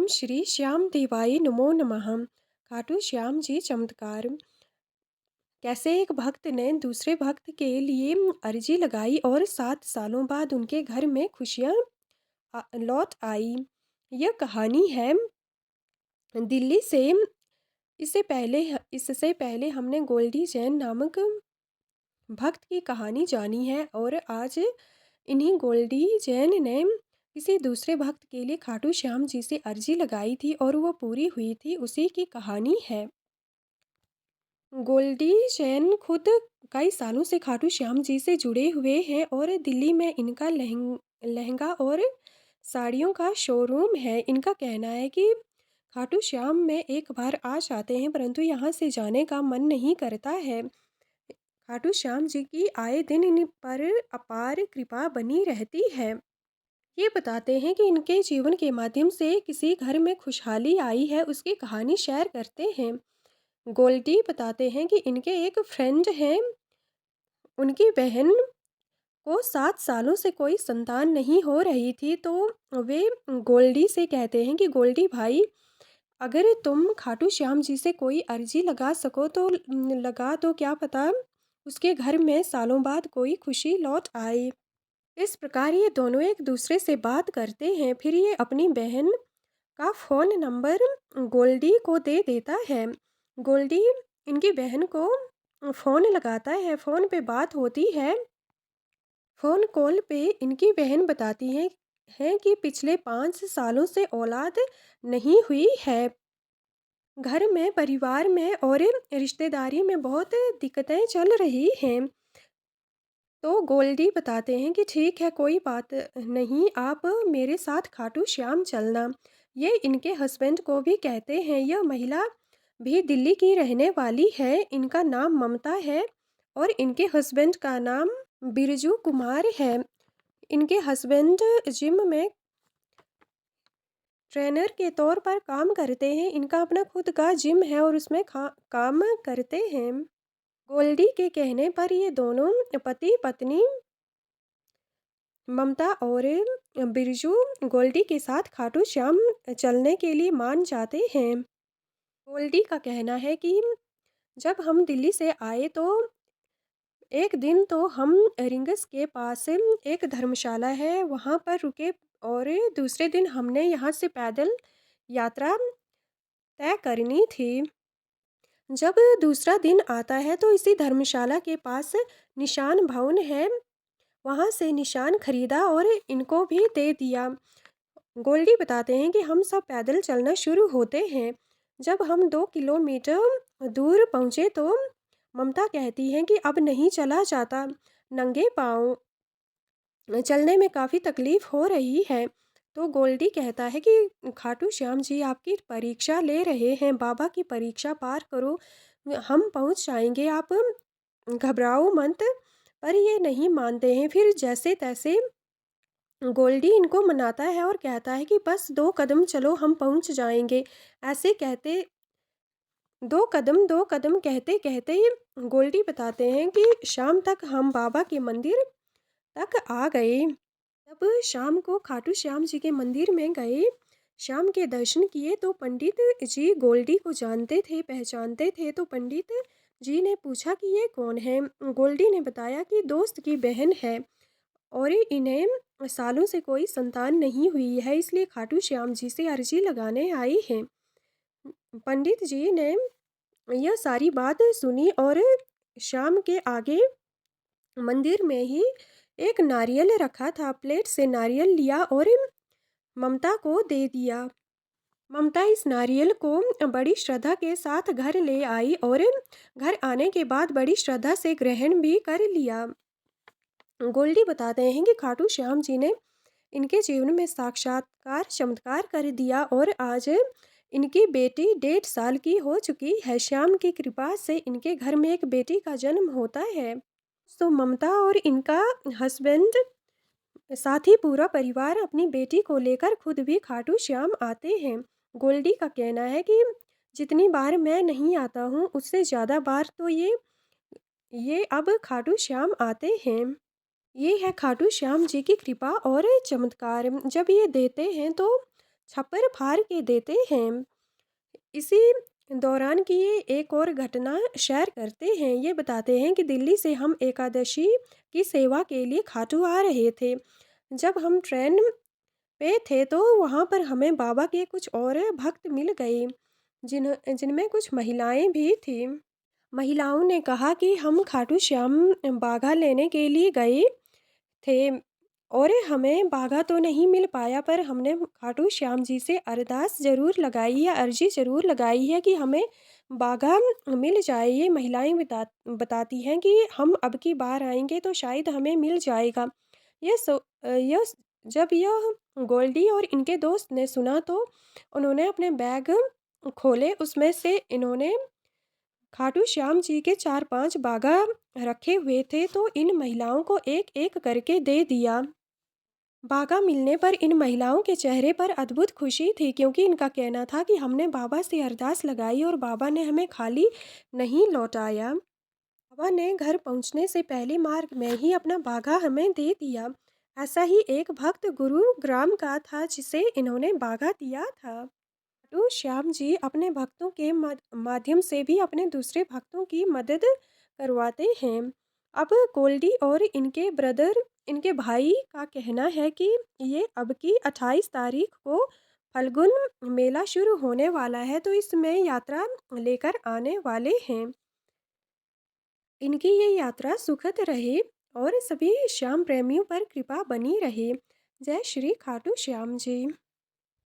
श्री श्याम देवाय नमो नमः। खाटू श्याम जी चमत्कार। कैसे एक भक्त ने दूसरे भक्त के लिए अर्जी लगाई और 7 सालों बाद उनके घर में खुशियाँ लौट आई। यह कहानी है दिल्ली से। इससे पहले हमने गोल्डी जैन नामक भक्त की कहानी जानी है और आज इन्हीं गोल्डी जैन ने किसी दूसरे भक्त के लिए खाटू श्याम जी से अर्जी लगाई थी और वो पूरी हुई थी, उसी की कहानी है। गोल्डी जैन खुद कई सालों से खाटू श्याम जी से जुड़े हुए हैं और दिल्ली में इनका लहंगा और साड़ियों का शोरूम है। इनका कहना है कि खाटू श्याम में एक बार आ जाते हैं परंतु यहाँ से जाने का मन नहीं करता है। खाटू श्याम जी की आए दिन इन पर अपार कृपा बनी रहती है। ये बताते हैं कि इनके जीवन के माध्यम से किसी घर में खुशहाली आई है, उसकी कहानी शेयर करते हैं। गोल्डी बताते हैं कि इनके एक फ्रेंड हैं, उनकी बहन को 7 सालों से कोई संतान नहीं हो रही थी, तो वे गोल्डी से कहते हैं कि गोल्डी भाई, अगर तुम खाटू श्याम जी से कोई अर्जी लगा सको तो लगा दो, क्या पता उसके घर में सालों बाद कोई खुशी लौट आए। इस प्रकार ये दोनों एक दूसरे से बात करते हैं। फिर ये अपनी बहन का फ़ोन नंबर गोल्डी को दे देता है। गोल्डी इनकी बहन को फ़ोन लगाता है, फ़ोन पे बात होती है। फ़ोन कॉल पे इनकी बहन बताती है कि पिछले 5 सालों से औलाद नहीं हुई है। घर में, परिवार में और रिश्तेदारी में बहुत दिक्कतें चल रही हैं। तो गोल्डी बताते हैं कि ठीक है, कोई बात नहीं, आप मेरे साथ खाटू श्याम चलना। ये इनके हस्बैंड को भी कहते हैं। यह महिला भी दिल्ली की रहने वाली है, इनका नाम ममता है और इनके हस्बैंड का नाम बिरजू कुमार है। इनके हस्बैंड जिम में ट्रेनर के तौर पर काम करते हैं। इनका अपना खुद का जिम है और उसमें काम करते हैं। गोल्डी के कहने पर ये दोनों पति पत्नी ममता और बिरजू गोल्डी के साथ खाटू श्याम चलने के लिए मान जाते हैं। गोल्डी का कहना है कि जब हम दिल्ली से आए तो एक दिन तो हम रिंग्स के पास एक धर्मशाला है, वहाँ पर रुके और दूसरे दिन हमने यहाँ से पैदल यात्रा तय करनी थी। जब दूसरा दिन आता है तो इसी धर्मशाला के पास निशान भवन है, वहाँ से निशान खरीदा और इनको भी दे दिया। गोल्डी बताते हैं कि हम सब पैदल चलना शुरू होते हैं। जब हम 2 किलोमीटर दूर पहुँचे तो ममता कहती हैं कि अब नहीं चला जाता, नंगे पाँव चलने में काफ़ी तकलीफ़ हो रही है। तो गोल्डी कहता है कि खाटू श्याम जी आपकी परीक्षा ले रहे हैं, बाबा की परीक्षा पार करो, हम पहुँच जाएंगे, आप घबराओ मत। पर ये नहीं मानते हैं। फिर जैसे तैसे गोल्डी इनको मनाता है और कहता है कि बस 2 कदम चलो, हम पहुँच जाएंगे। ऐसे कहते 2 कदम कहते कहते गोल्डी बताते हैं कि शाम तक हम बाबा के मंदिर तक आ गए। तब शाम को खाटू श्याम जी के मंदिर में गए, शाम के दर्शन किए तो पंडित जी गोल्डी को जानते थे, पहचानते थे। तो पंडित जी ने पूछा कि ये कौन है। गोल्डी ने बताया कि दोस्त की बहन है और इन्हें सालों से कोई संतान नहीं हुई है, इसलिए खाटू श्याम जी से अर्जी लगाने आई हैं। पंडित जी ने यह सारी बात सुनी और शाम के आगे मंदिर में ही एक नारियल रखा था, प्लेट से नारियल लिया और ममता को दे दिया। ममता इस नारियल को बड़ी श्रद्धा के साथ घर ले आई और घर आने के बाद बड़ी श्रद्धा से ग्रहण भी कर लिया। गोल्डी बताते हैं कि खाटू श्याम जी ने इनके जीवन में साक्षात्कार चमत्कार कर दिया और आज इनकी बेटी 1.5 साल की हो चुकी है। श्याम की कृपा से इनके घर में एक बेटी का जन्म होता है। तो ममता और इनका हस्बैंड साथ ही पूरा परिवार अपनी बेटी को लेकर खुद भी खाटू श्याम आते हैं। गोल्डी का कहना है कि जितनी बार मैं नहीं आता हूँ उससे ज़्यादा बार तो ये अब खाटू श्याम आते हैं। ये है खाटू श्याम जी की कृपा और चमत्कार। जब ये देते हैं तो छप्पर फाड़ के देते हैं। इसी दौरान की ये एक और घटना शेयर करते हैं। ये बताते हैं कि दिल्ली से हम एकादशी की सेवा के लिए खाटू आ रहे थे। जब हम ट्रेन पे थे तो वहाँ पर हमें बाबा के कुछ और भक्त मिल गए, जिनमें कुछ महिलाएं भी थीं। महिलाओं ने कहा कि हम खाटू श्याम बाघा लेने के लिए गए थे और हमें बाघा तो नहीं मिल पाया, पर हमने खाटू श्याम जी से अरदास ज़रूर लगाई है, अर्जी ज़रूर लगाई है कि हमें बाघा मिल जाए। ये महिलाएं बताती हैं कि हम अब की बार आएंगे तो शायद हमें मिल जाएगा। यह जब यह गोल्डी और इनके दोस्त ने सुना तो उन्होंने अपने बैग खोले, उसमें से इन्होंने खाटू श्याम जी के 4-5 बाघा रखे हुए थे तो इन महिलाओं को एक एक करके दे दिया। बाघा मिलने पर इन महिलाओं के चेहरे पर अद्भुत खुशी थी, क्योंकि इनका कहना था कि हमने बाबा से अरदास लगाई और बाबा ने हमें खाली नहीं लौटाया। बाबा ने घर पहुंचने से पहले मार्ग में ही अपना बाघा हमें दे दिया। ऐसा ही एक भक्त गुरुग्राम का था जिसे इन्होंने बाघा दिया था। तो श्याम जी अपने भक्तों के माध्यम से भी अपने दूसरे भक्तों की मदद करवाते हैं। अब गोल्डी और इनके भाई का कहना है कि ये अब की 28 तारीख को फल्गुन मेला शुरू होने वाला है, तो इसमें यात्रा लेकर आने वाले हैं। इनकी ये यात्रा सुखद रहे और सभी श्याम प्रेमियों पर कृपा बनी रहे। जय श्री खाटू श्याम जी।